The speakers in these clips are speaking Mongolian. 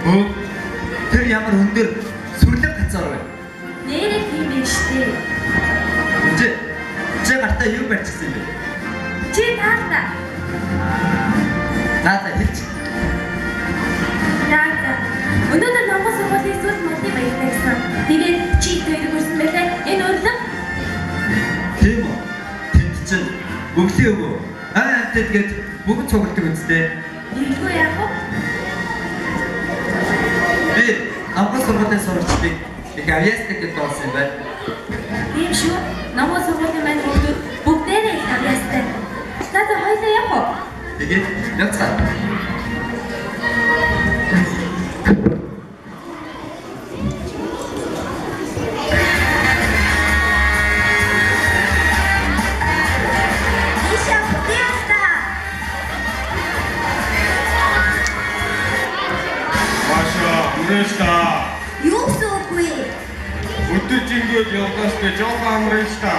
Өө тэр ямар өндөр сүрлэг газар вэ? Нэрээ тийм ээ штэ. Чи гартаа юу барьчихсан бэ? Чи таата. Таата хэлж. Таата. Өнөөдөр Монгол сургуулийн сүлд модны баяртай гэсэн. Тэгээд чи тэр хүрсэн байлаа. Энэ өрлөг. Тийм үү? Тэнд чинь бүгдээ өгөө. Тэгээд бүгд цугладаг үстэй. Юу яах вэ? Би Монгол сургуулийн сурагчдыг их авьяастай гэж дуулсан юм байна. Тийм шүү. Монгол сургуулийн маань хүмүүс бүгдээрээ их авьяастай. Таата хоёлаа яах вэ? Тэгээд яцгаа. Юу суугүй. Өдөр жингүүд явдастай жоохон амрын ста.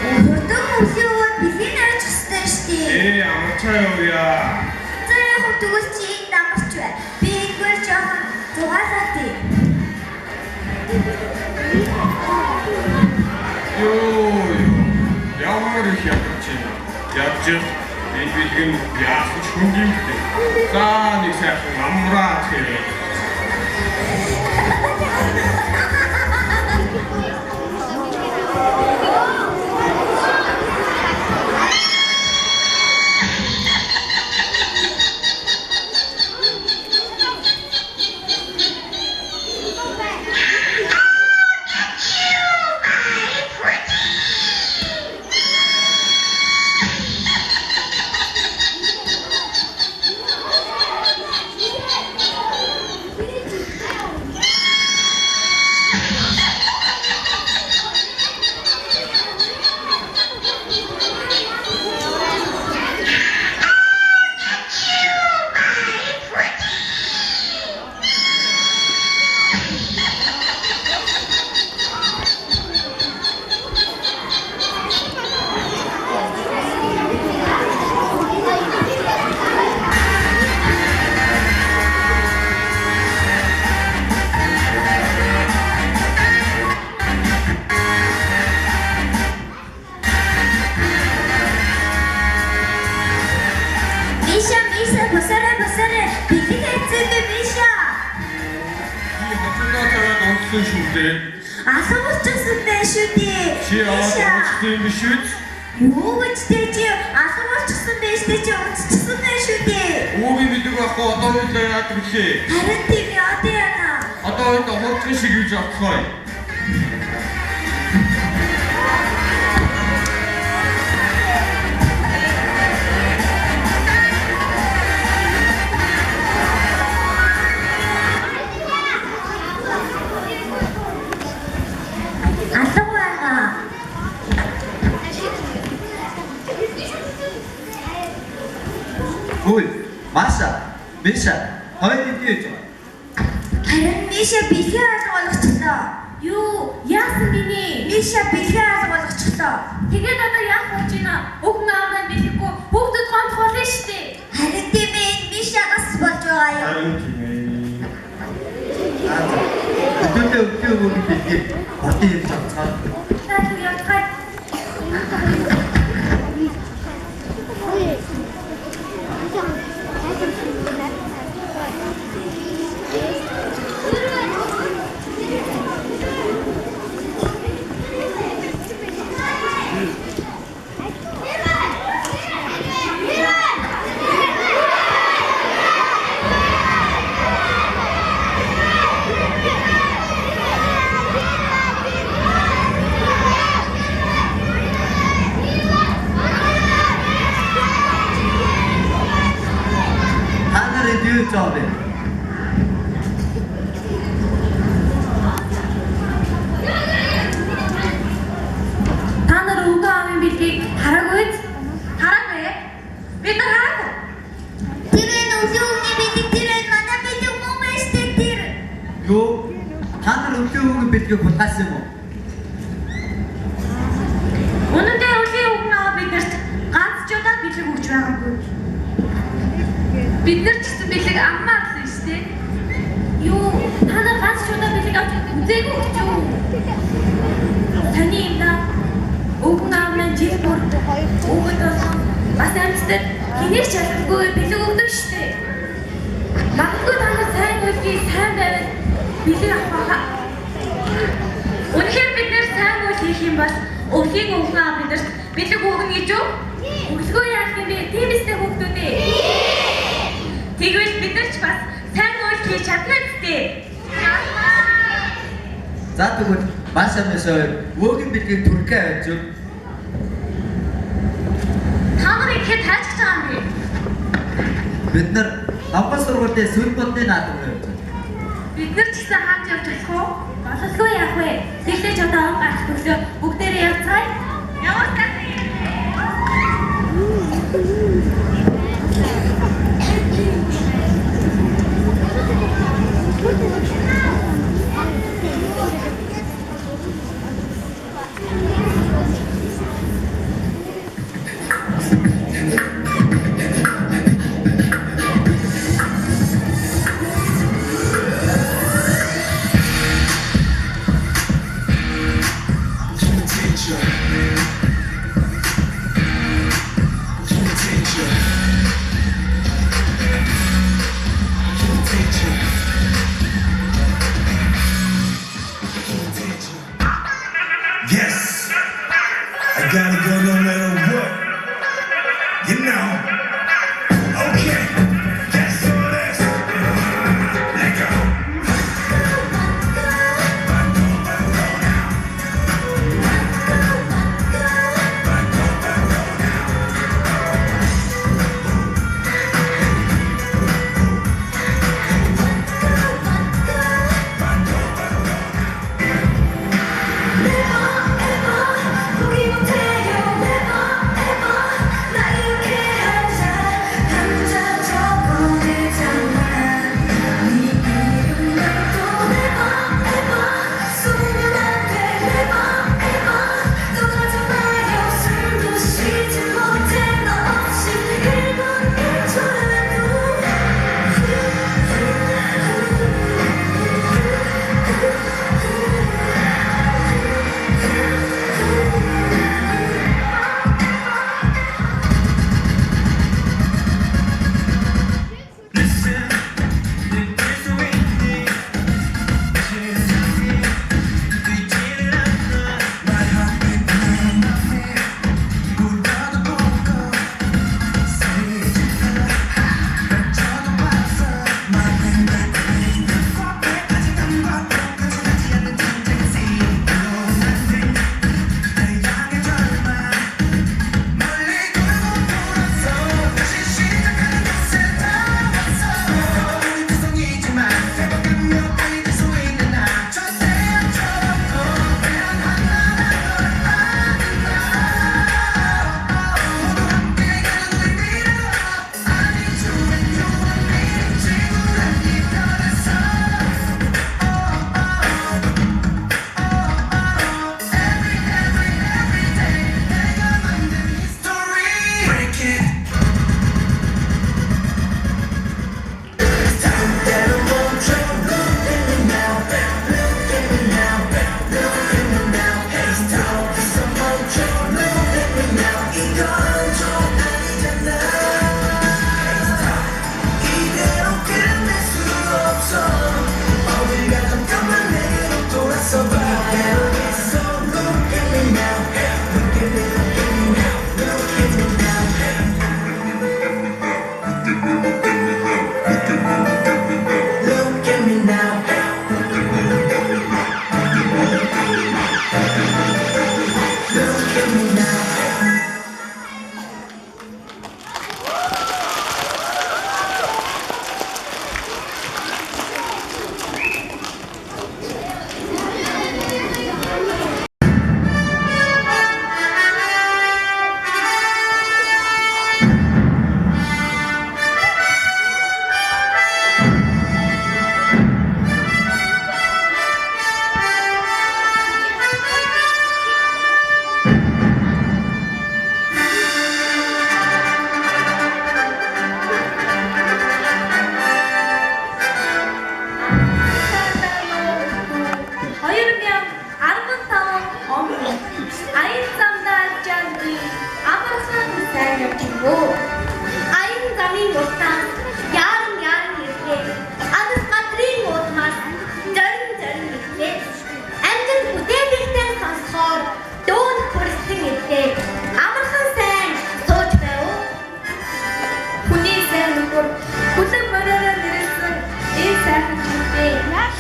Өдөр хүмүүсээ бэлэн арч хэвчтэй штий. Амарчаа явъя. Заяа хөтгөл чи дамарч бай. Би игвэр жоохон зугаалаатай. Ёо. Ямар их явж байна. Явж энэ бэлгэн яах ч хүнdim гэдэг. За нэг сайхан амраа хэрэг. Асуувчсан дээ шүү дээ. Чи аваад биш үү? Юу гэж дээ чи асуувчсан байж дээ чи унтчихсан дээ шүү дээ. Уугийн бидэг байхгүй одоо үйлээ яадаг вүлээ. Харин тийм яа яана. Одоо энэ хурцгийн шиг юуж авчихсан. Ой, Маша, Миша, хоёрын юу гэж байна? Харин Миша бэлгийн алга болгочихлоо. Юу? Яасан гинэ? Миша бэлгийн алга болгочихлоо. Тэгээд одоо яах болж байна? Өгн аавнаа бэлгэхгүй бүгд гомдох болно шүү дээ. Харин тийм ээ, Мишагаас болж байгаа юм. Харин тийм ээ. Өдөртөө өгөөг бэлгийг хотын юм цацгаа. Таа явахад job in. Та нар өвгөө авын билгийг хараагүй. Хараагүй. Бид нар хараагүй. Тэр энэ өвгөөний билгийг тэр энэ манай билэг мөн байж тэр. Юу? Та нар өвгөөний билгийг хулгайсан юм уу? Өнөөдөр өвлийн өвгөн аваа бидэрт ганц ч удаа билэг өгч байгаагүй. Бид нар ч гэсэн бэлэг аммаа гэсэн шүү дээ. Юу, та нар ганц чудаа бэлэг авч үзээгүй гэж юу? Таны юм да. Өгөн аав маань жил бүр өгöd болсон. Бас амьддаг хинээс чадахгүй бэлэг өгдөг шүү дээ. Магадгүй та нар сайн үлгий сайн байвал бэлэг авах хаа. Үнэхээр бид нэр сайн үйл хийх юм бол өвлийн өгөн аав бидэрт бэлэг өгнө гэж юу? Өглөө яах юм бэ? Тийм эстэй хүүхдүүдээ. Тэгвэл бид нар ч бас сайн үйл хийж чадна гэдэг. За тэгвэл маш амнасаа өвгийн бэлгийг түрхээ авч юу? Та нар ихэд таачих байгаа юм бэ? Бид нар намхан сургуулийн сүүл бодны наадам явж байна. Бид нар ч гэсэн хааж явж болох уу? Бололгүй яах вэ? Тэглэж одоо он гарах төглөө бүгдээрээ явцгаая. Яваа. Yes, I gotta go no matter what. You know. Okay, that's all this. Let go.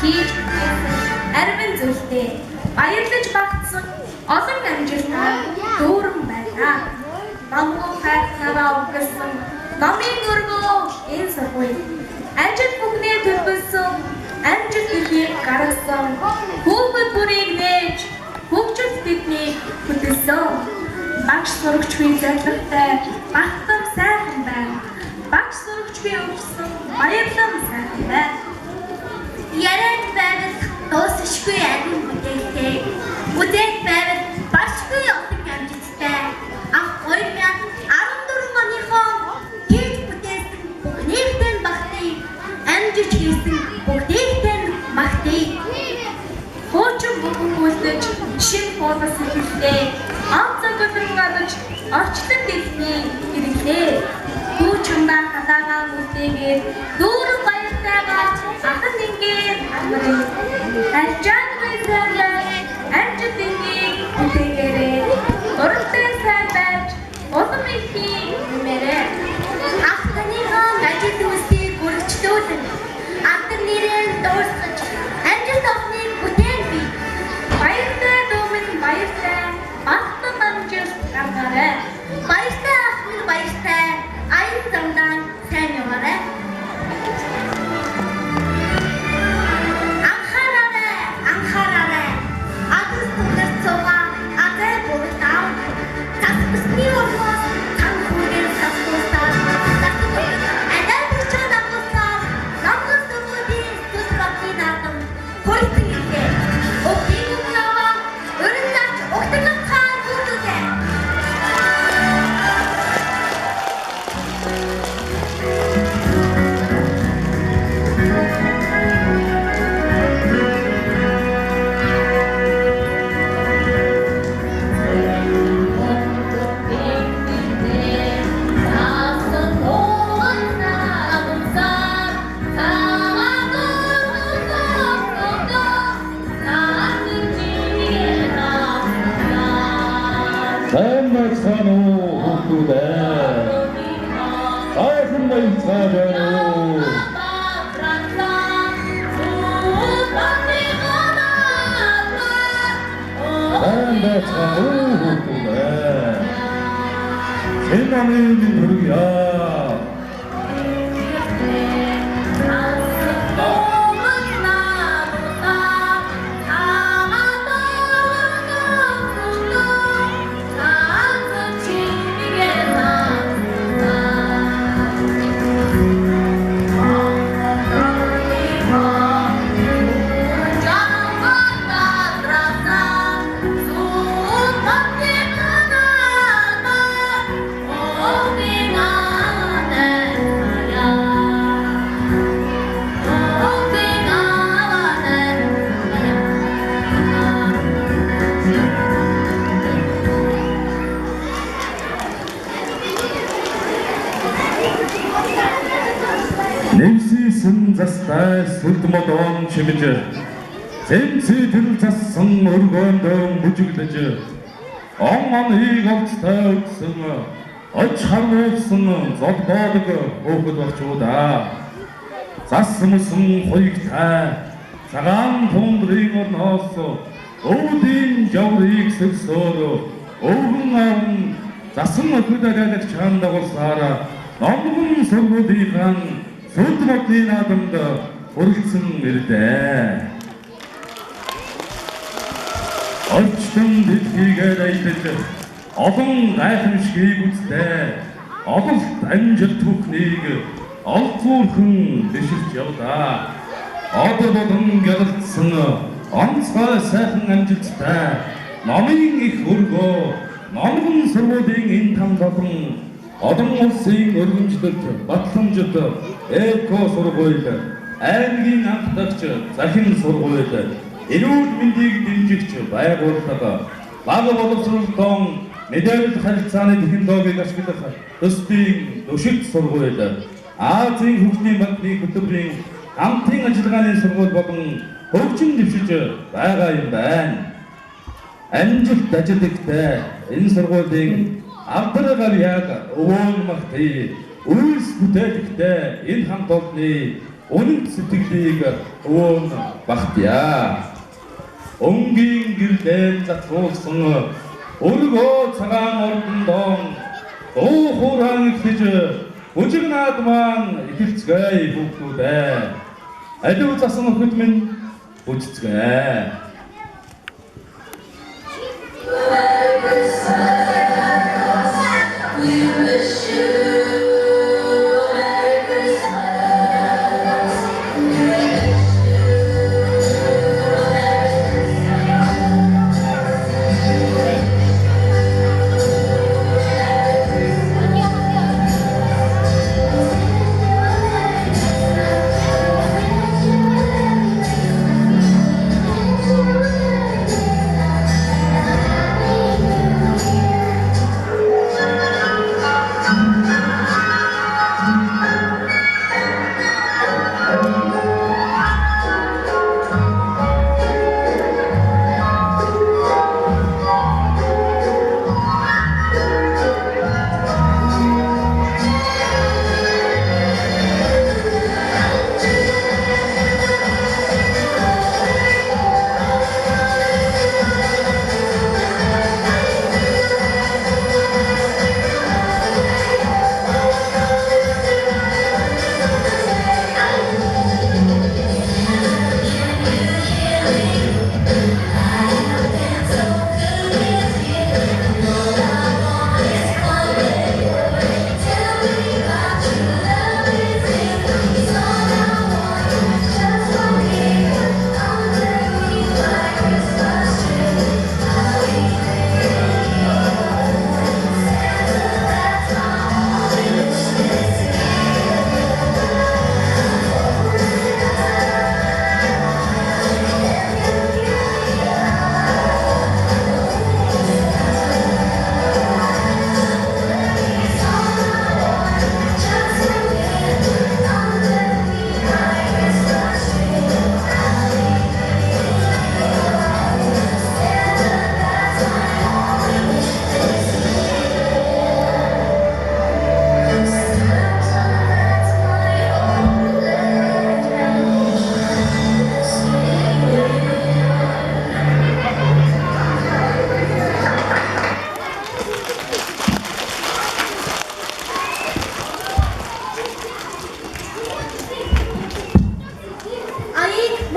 хийж арвин зүйлтэй баярлаж багтсан олон амжилттай дүүрэн байна. Намгуу хайрцагаараа өгсөн намын өргөө энэ сургууль ажил бүхний төлөвлөсөн амжилт дэлхийг гаргасан хүүхэд бүрийг нээж хөгжил биднийг хөдөлсөн. Багш сурагчгүй зорилготой багтан сайхан байна. Багш сурагчгүй өгсөн баярлам сайхан байна. Яриад байвал дуусахгүй адил бүтээлтэй. Бүтээл байвал башгүй олон амжилттай. Анх 2014 оныхон хийж бүтээсэн бүхнийхтэй багтъя. Амжилт хийсэн бүгдийхтэй магтъя. Хуучин бүхэн үлдэж шинэ формас хэлээ. Анцаг өдрөнгөж орчлон дэлхий ирэхлээ. Хуучин хатаагаа үлдээгээд дүүрэн баяртайгаар ахын ингээд амрын. Алжаан байсаар амжилт дэлхийг бүтээгээрээ. Дуртай сайн байж улам ихийг нэмээрээ. Ахтаныхаа ажил үйлсийг үргэлжлүүлэн ахтар нэрээр дуусгаж амжилт авахныг бүтээн бий. Баяртай дүүмэн баяртай баттан амжилт гаргаарай. Баяртай ахмад баяртай аян замдаа сайн яваарай. Анхаараарай. Адас түгээс цугаа адай бүртаа. Тасбисны орноос цан хүрээр тасбустаа. Адай бүрчээд авсаа. Намгас төгөөдийн төсрөтний наадам. Хөртөн илээ. Өглөө наваа өрнөж огтгон цаа бүрдээ. Сайн хүүхдүүдээ сайхан баярлалаа. хүүхдүүдээ энэ амын хүргье. Нэмсийсэн застай сүлдмодон чимэж зэмцээ төрөл зассан өргөөндөө бүжиглэж он хийг олцтой өгсөн оч хармуулсан зодбоодог хөөхд багчуудаа засмсан хуйгтай цагаан тундрын орноос өвдийн жаврыг сэлсөөр өвгөн аван засан өглөдөг чаан дагуулсаараа номгон сургуулийнхаа сүлдмодны наадамд хүрэлцэн ирлээ. Орчлон дэлхийгээр аялаж олон гайхамшигыг үзлээ. Ололт амжилт бүхнийг олзуурхан биширч явлаа. Одоо болон гялалцсан онцгой сайхан амжилттай номын их өргөө номгон сургуулийн энэ там болон олон улсын өргөмжлөлт батламжид эко сургууль, аймгийн анх дахь захин сургууль, эрүүл мэндийг дэмжигч байгууллага, бага боловсролтон мэдээлэл харилцааны технологиг ашиглах төсвийн өшөлт сургууль, Азийн хөгжлийн банкны хөтөлбөрийн хамтын ажиллагааны сургууль болон хөгжин дэвшиж байгаа юм байна. Амжилт ажилттай энэ сургуулийн авдрагал яг өвөн махтай үйлс бүтээлэгтэй энэ хамт олонны үнэн сэтгэлийг өвөн багтъя. Өнгийн гэрлэн затруулсан өргөө цагаан ордондон дуу хураан ихэж бүжигнаад маань ихэлцгээе хүүхдүүдээ. Аливаа засан өхөд минь бүжицгээ.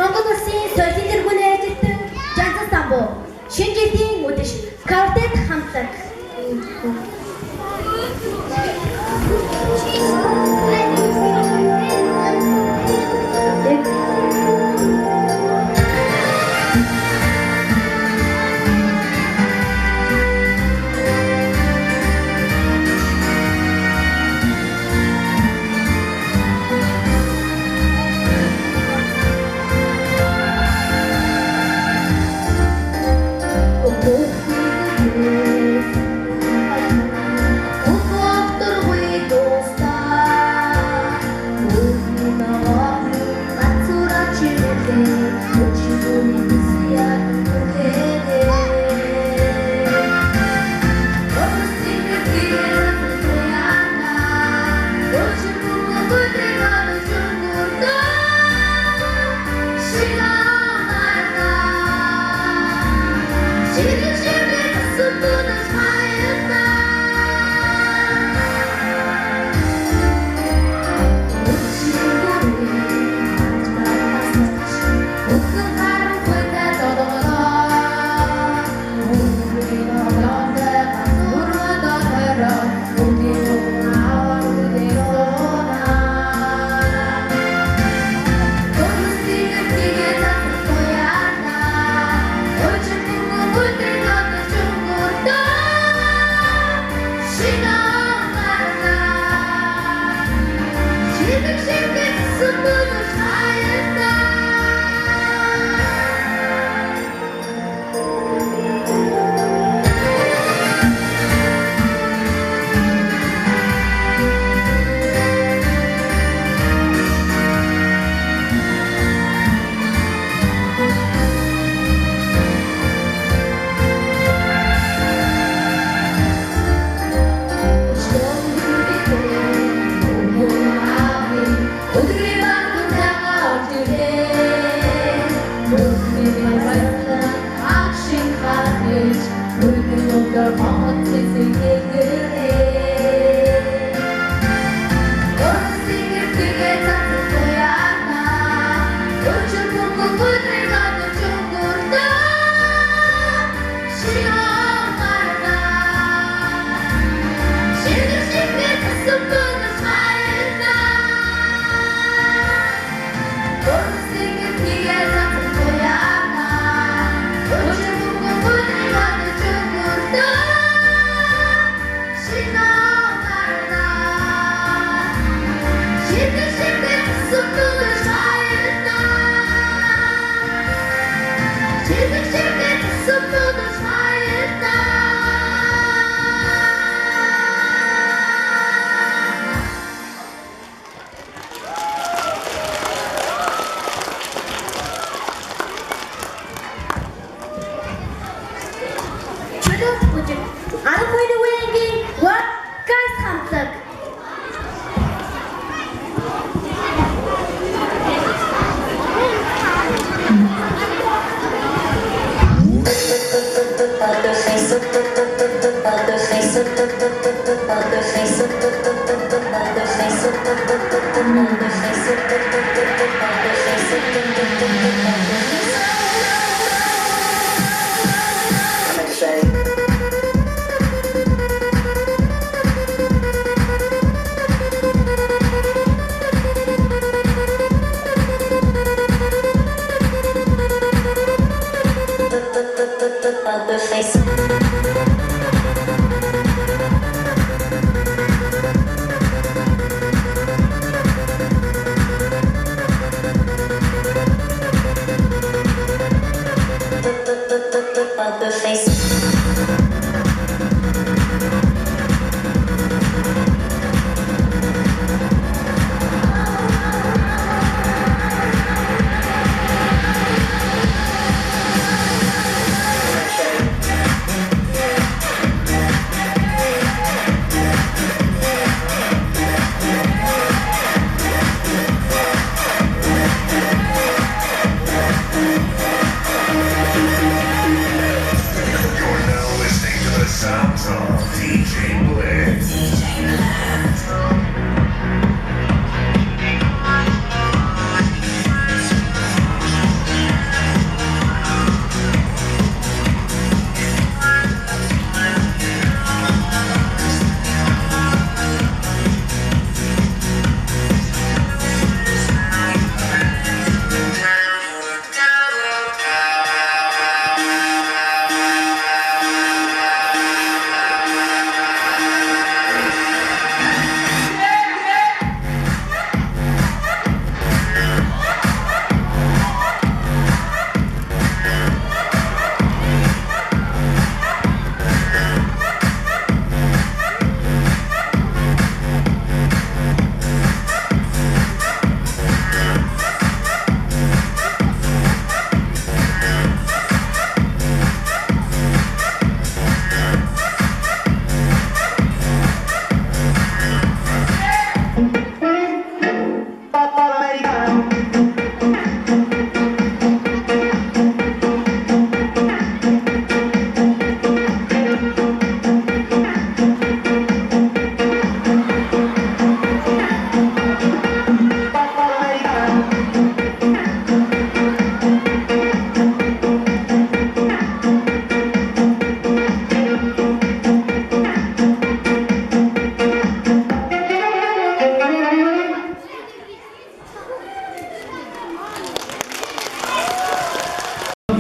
Монгол Улсын соёлын тэргүүний ажилтан Жанзан Самбуу шинэ жилийн үдэш Скарлетт хамтлаг.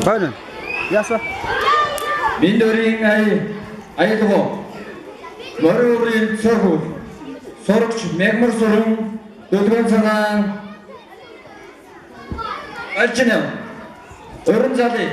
Баян. Яасан? Миндөрийн аялгаа Морёрын цогц сурагч Мягмар суран Дөлгөн цагаан Алчнаа Өрн залый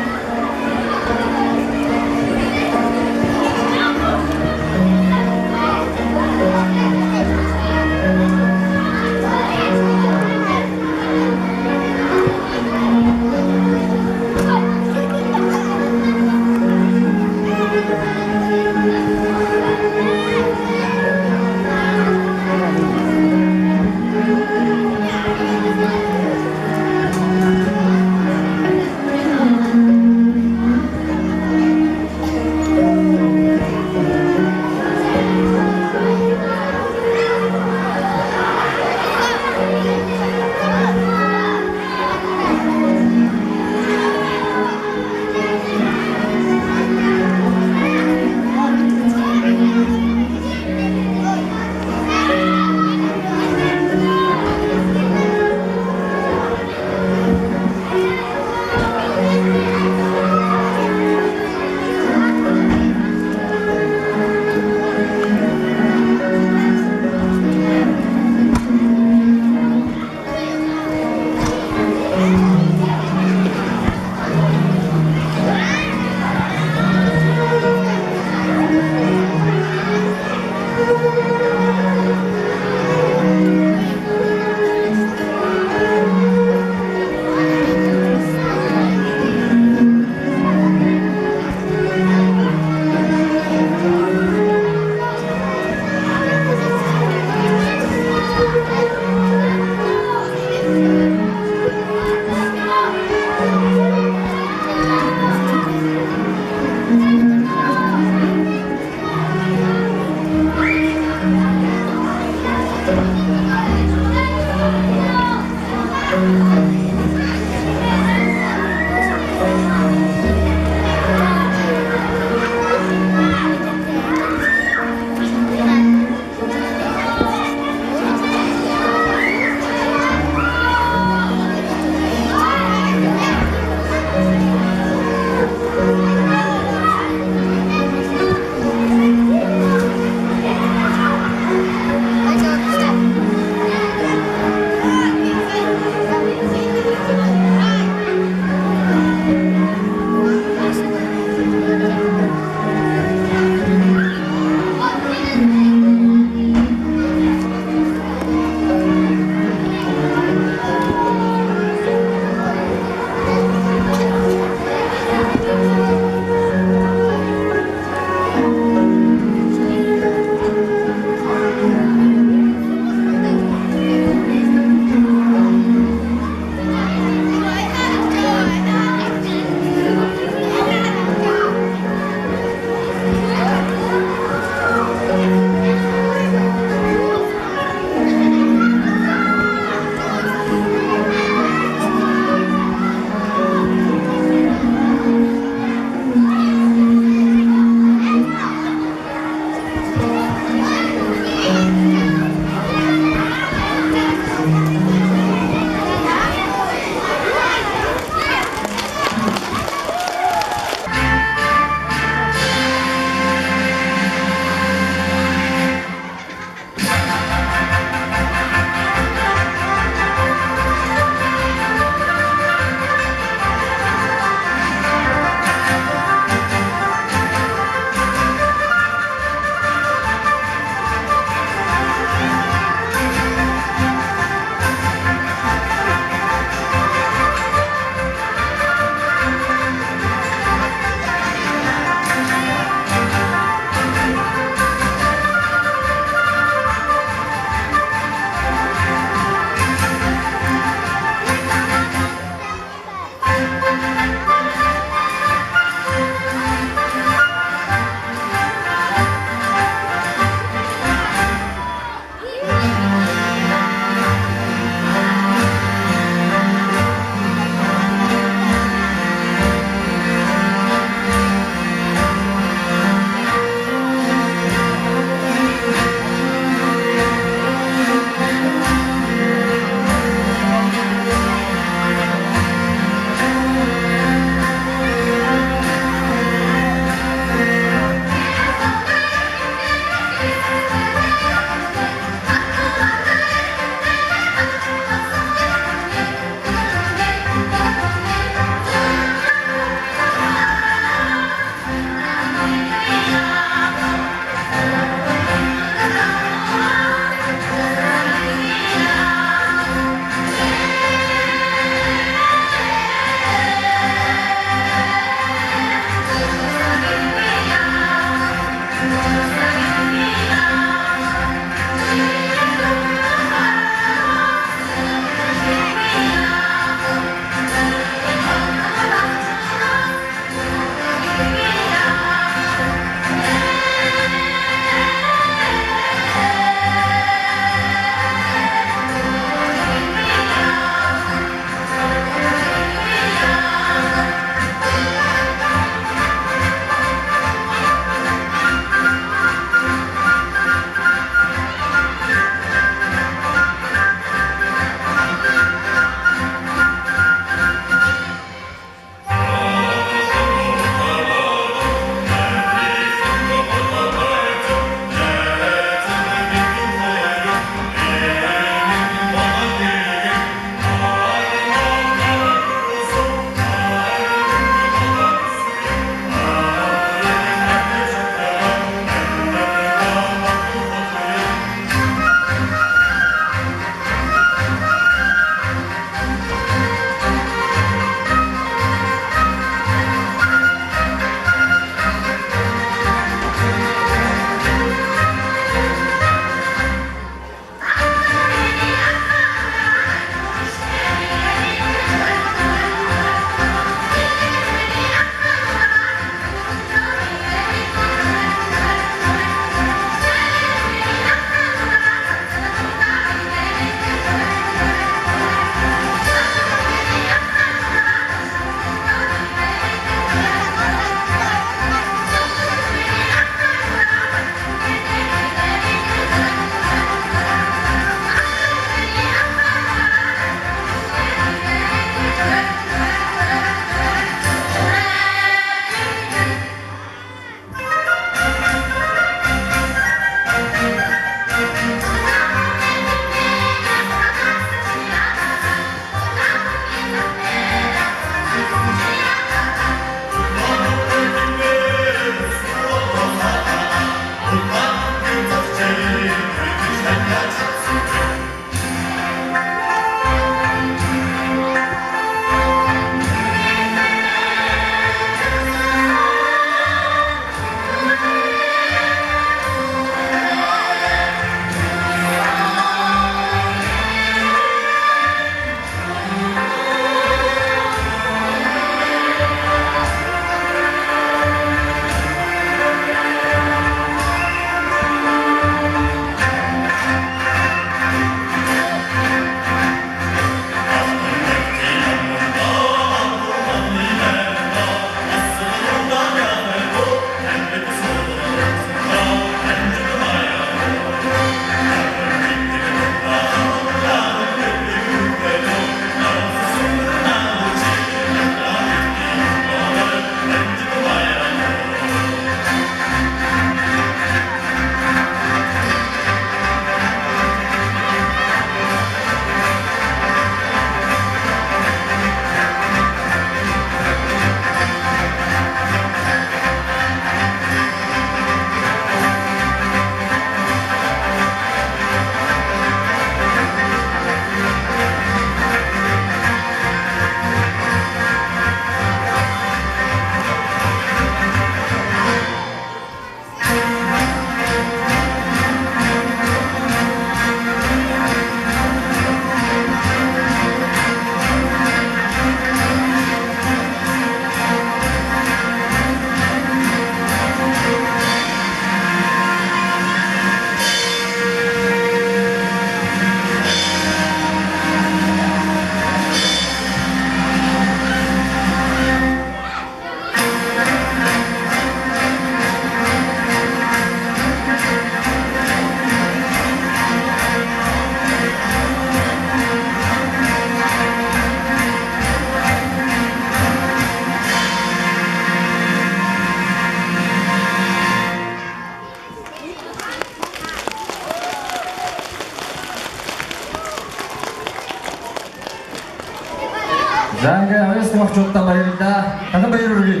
За ингээ аюултай багчуудаа баярлалаа. Дахин баяр хүргэе.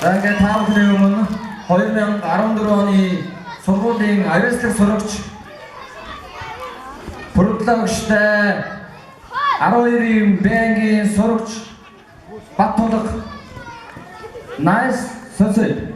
За ингээ та бүхний өмнө 2014 оны сургуулийн аюултай сурагч Бүрдлагчтай 12-ийн банкийн сурагч Баттулга Найс Сөсөд.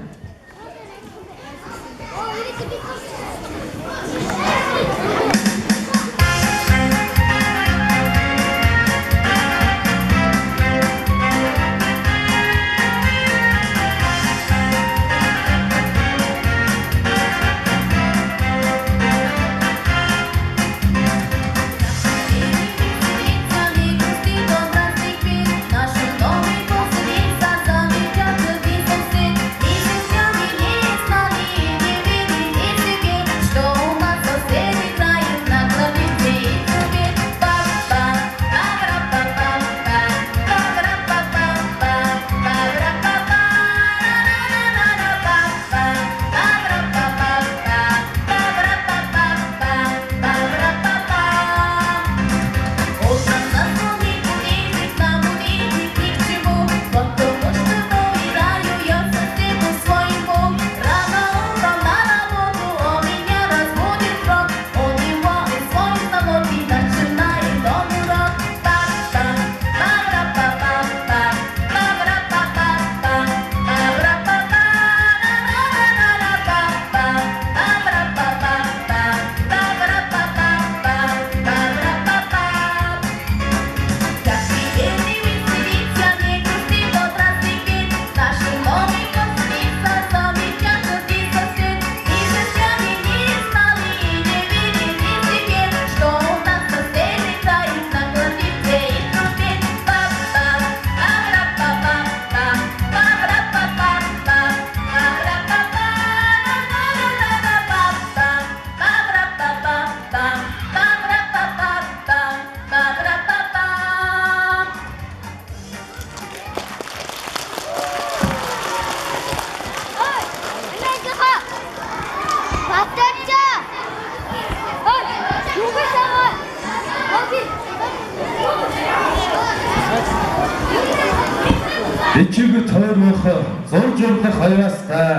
Ичиг тойрох зурж явах хаяастай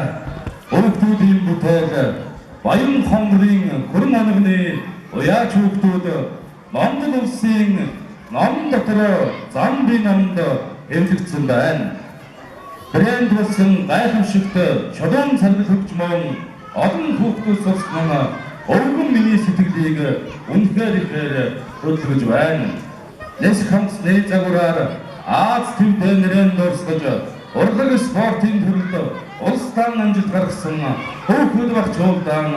өвгдүүдийн бүтээл баян хонгорын хөрөн оногны уяач хүүхдүүд Монгол улсын ном дотор зам би номд эвлэгдсэн байна. Брэнд болсон гайхамшигт чулуун царгал хөгжмөн олон хүүхдүүд сурсан өвгөн миний сэтгэлийг үнэхээр ихээр хөдөлгөж байна. Нэс хамт нэ загвараар Аз төвдөнөрөн дурсгаж урлаг спортын төрөлд улстан амжилт гаргасан хүүхэд багчуулдан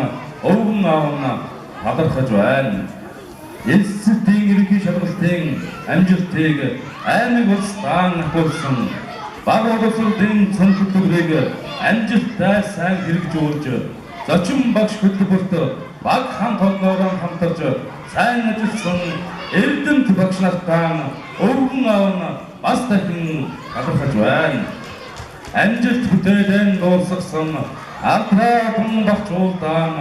өвгөн аавна талархаж байна. Элсэлтийн ерөнхий шалгалтын амжилтыг аймаг улстан ахуулсан баг улсын цонхлогыг амжилттай сайн хэрэгжүүлж зочин багш хөтөлбөрт баг хамт олноороо хамтарч сайн ажилласан эрдэмт багш нартаа өвгөн аавна бас дахин талархаж байна. Амжилт бүтээдэн дуусгасан Ардраадхан багчуулдан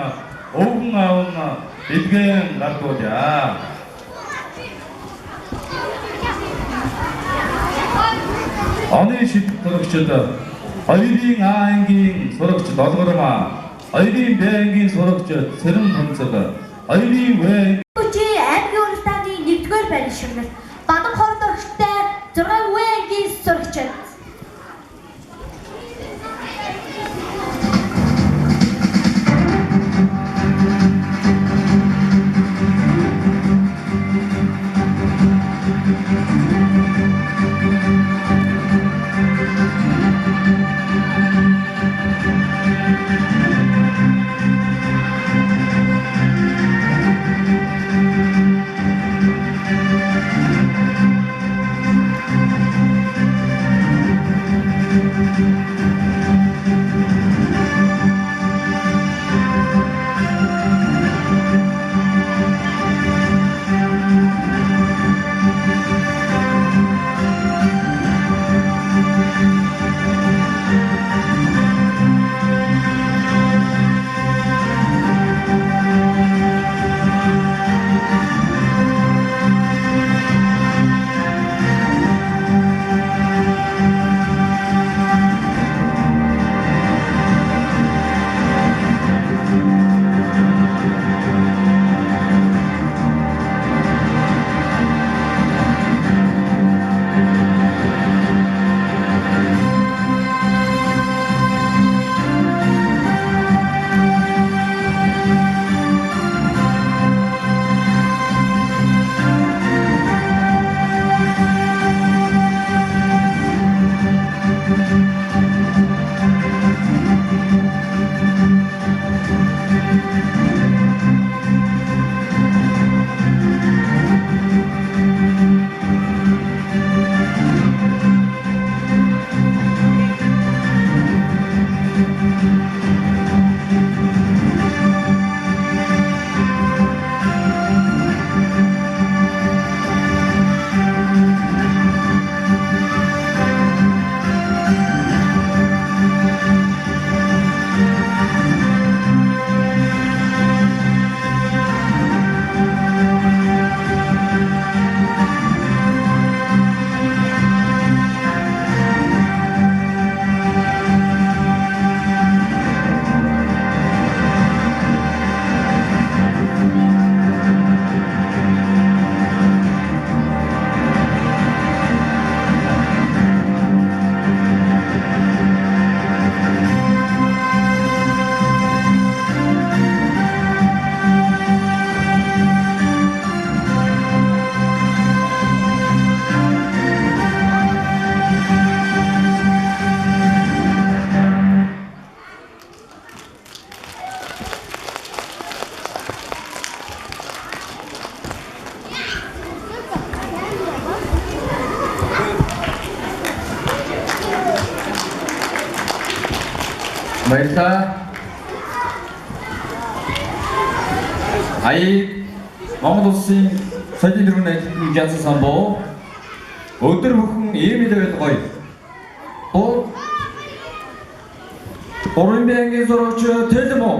өвгөн аавна дэлгэн гардуулъя. Оны шийдвэрлэгчид 2-ийн А ангийн сурагч Долгормаа, 2-ийн Б ангийн сурагч Цэрэн Томцог, 2-ийн В аймгийн уралдааны 1-р байрны шагнал Бадам хорд орчтой 6 В ангийн сурагчид. Баярлалаа. Аяыг Монгол улсын соёлын дөрвөн ажлын жансан самбуу өдөр бүхэн ийм л байл гоё. Орон бэнгийн зурагч Телмо.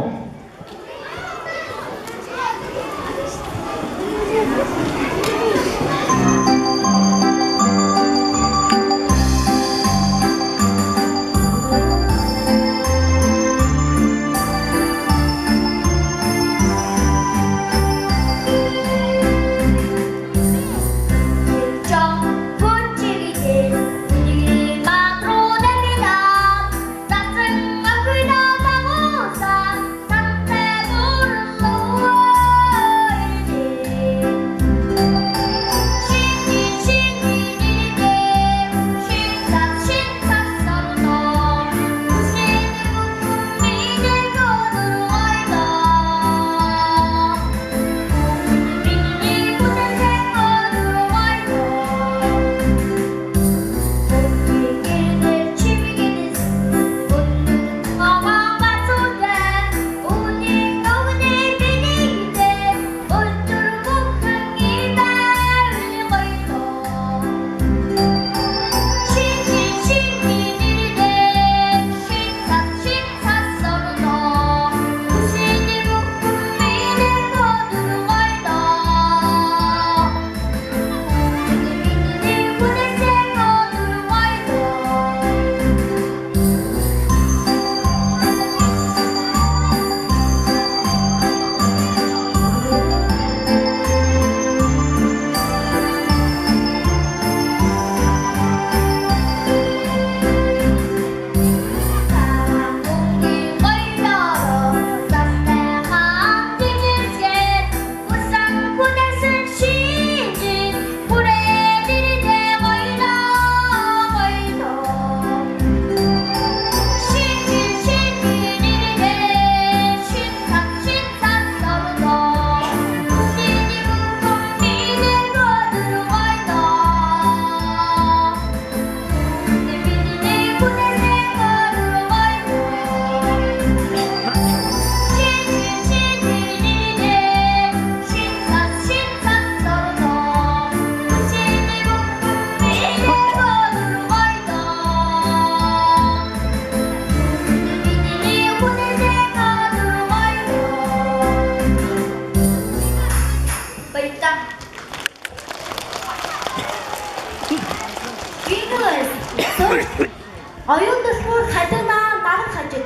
Оюун дэлгүүр хадимаа дарга хажид.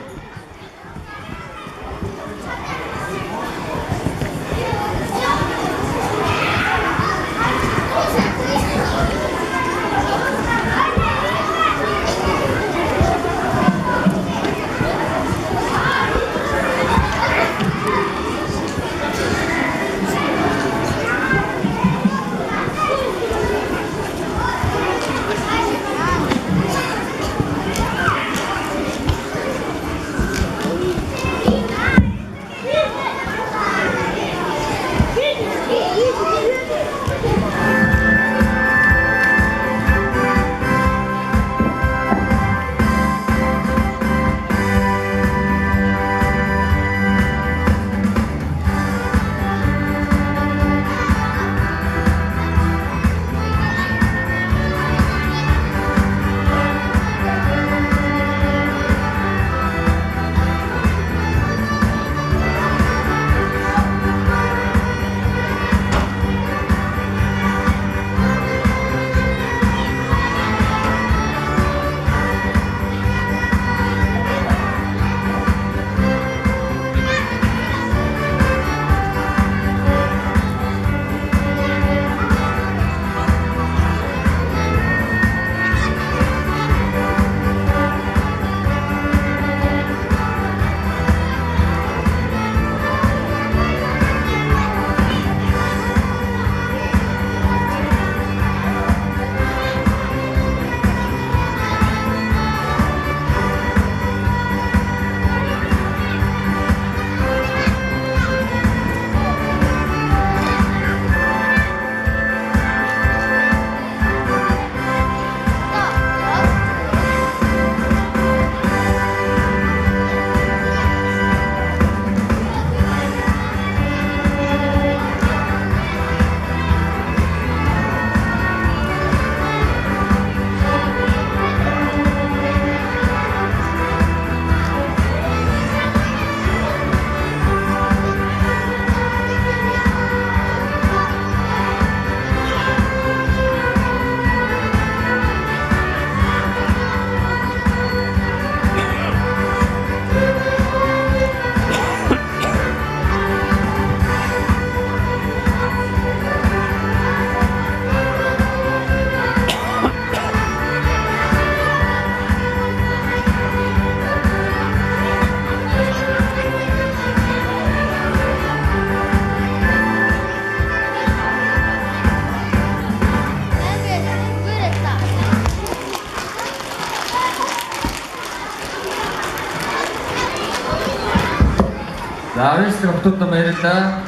За арьс охтуудаа баярлалаа.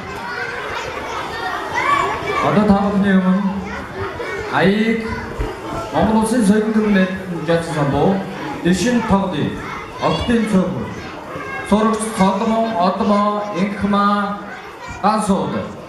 Одоо та бүхний өмнө аяыг Монгол Улсын соёлын төвөнд жаасан самбуу дэшин тоглоё. Октын цог. Сурагч Соломон Одмо Инхма Гансууд. Ой,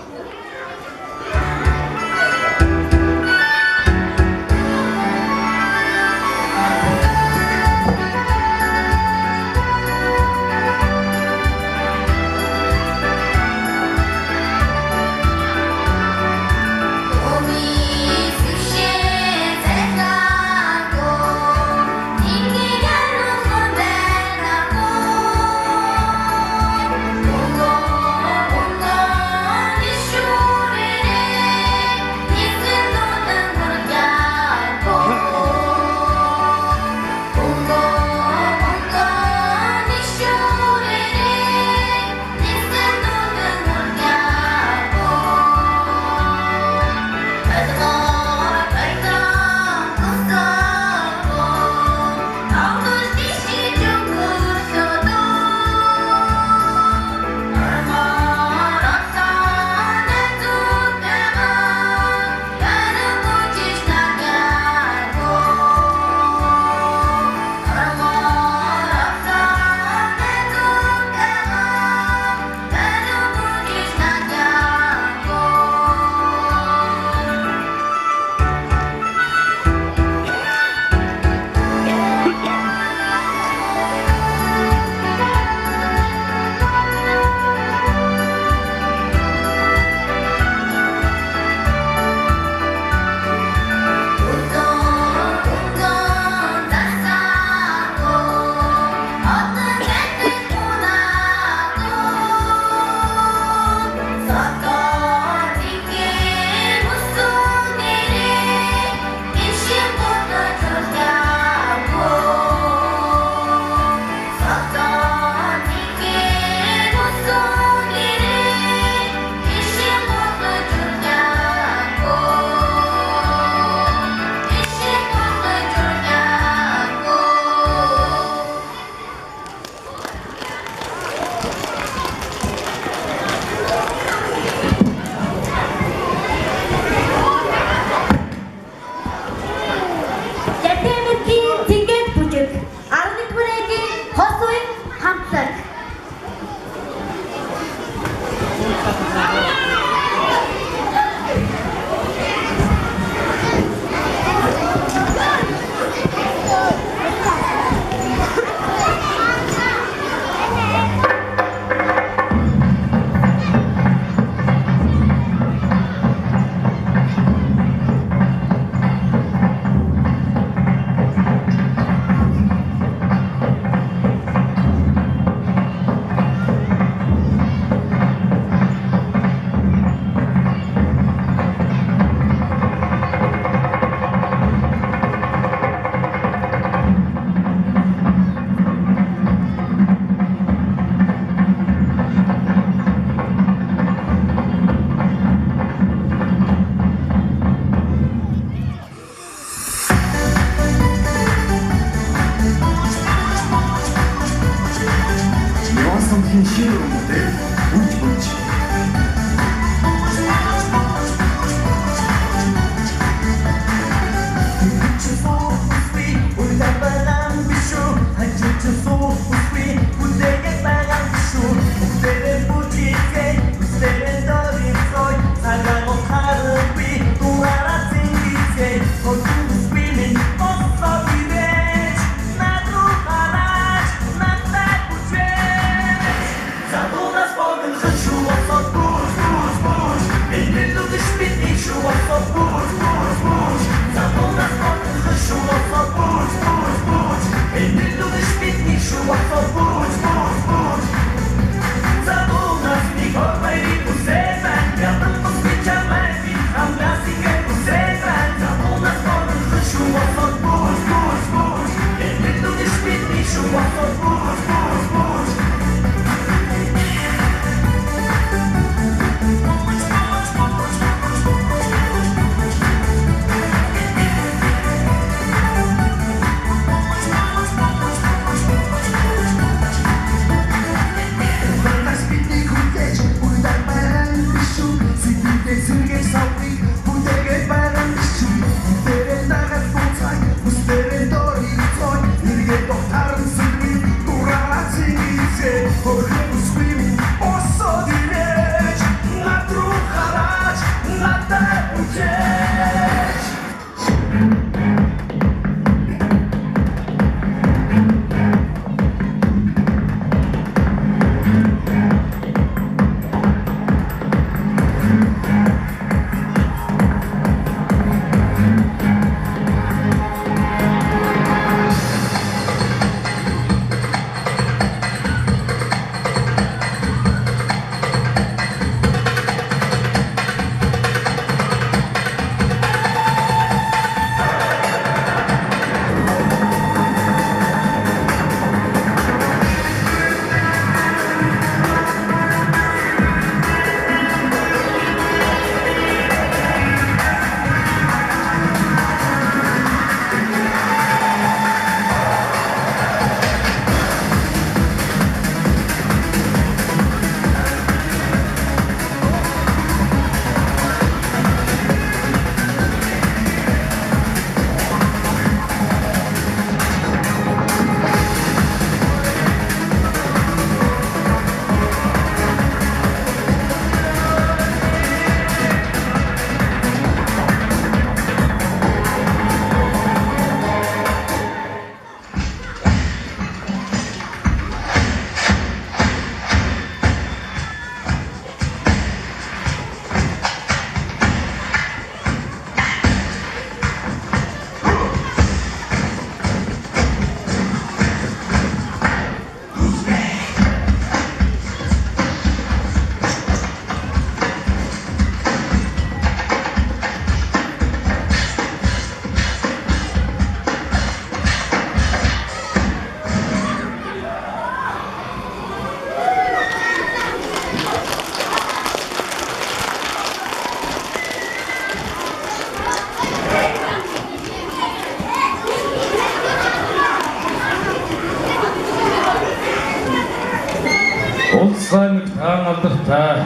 сайн таан алдартай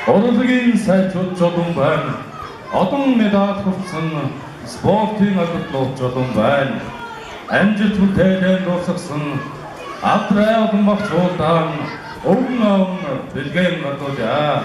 урлагийн сайжууд жолон байна. Одон медаль хүртсэн спортын алдарт жолон байна. Амжилт бүтээлэн дуусгасан авдрай олон багцуулдан өвгөн бэлгэн гадуудаа.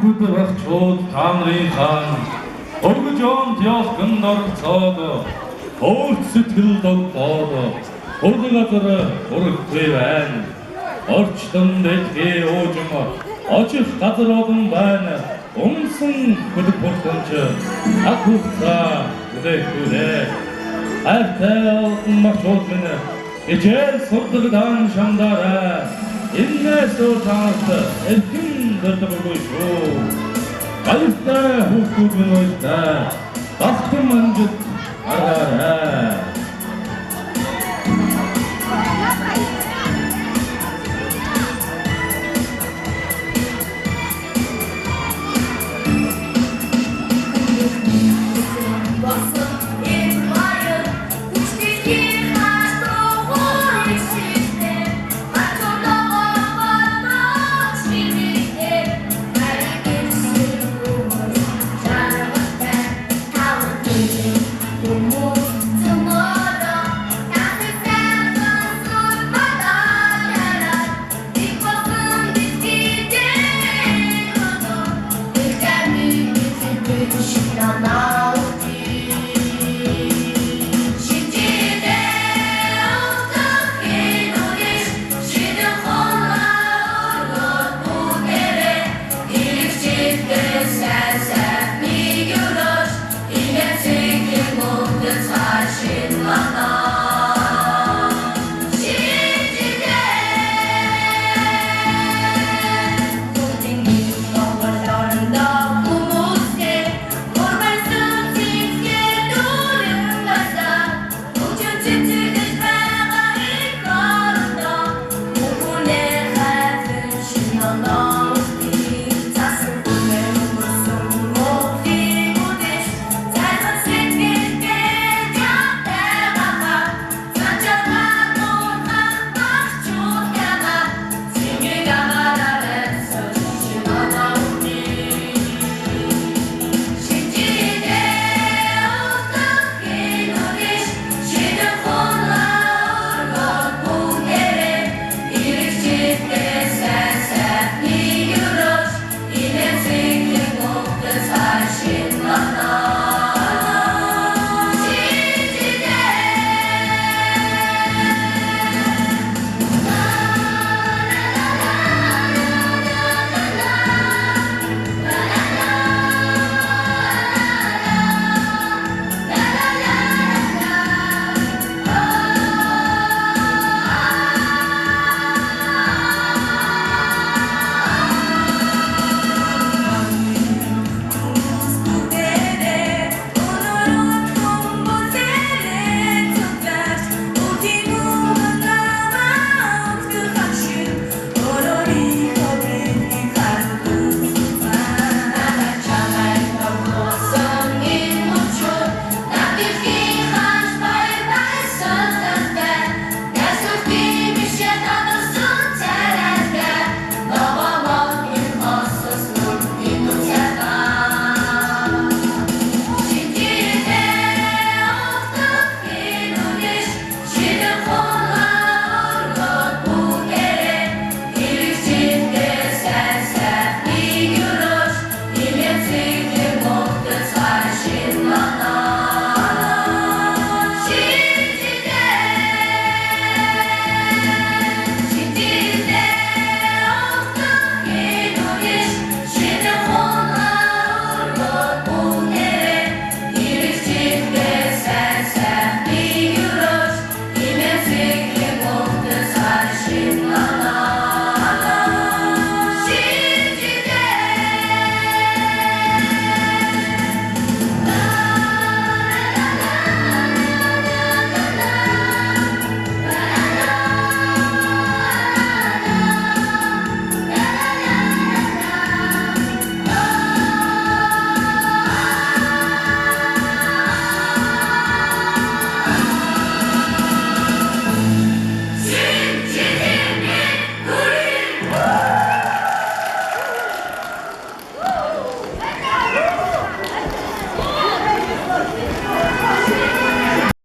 Бүгд багчууд та нарын хаан өргөж он диалганд орцоод өөрт сэтгэл догдоод ураг газар ураггүй байна. Орчлон дэлхий уужим очих газар олон байна. Умсан хөдөг бүртэнч акуца үдээ Артел махчууд минь ижил сурдагдан шамдаараа иннээс уутаад элхэн дөрдөггүй шүү. Баяртай хүүхдүүд минь баяртай. Бахтан манжид араарай.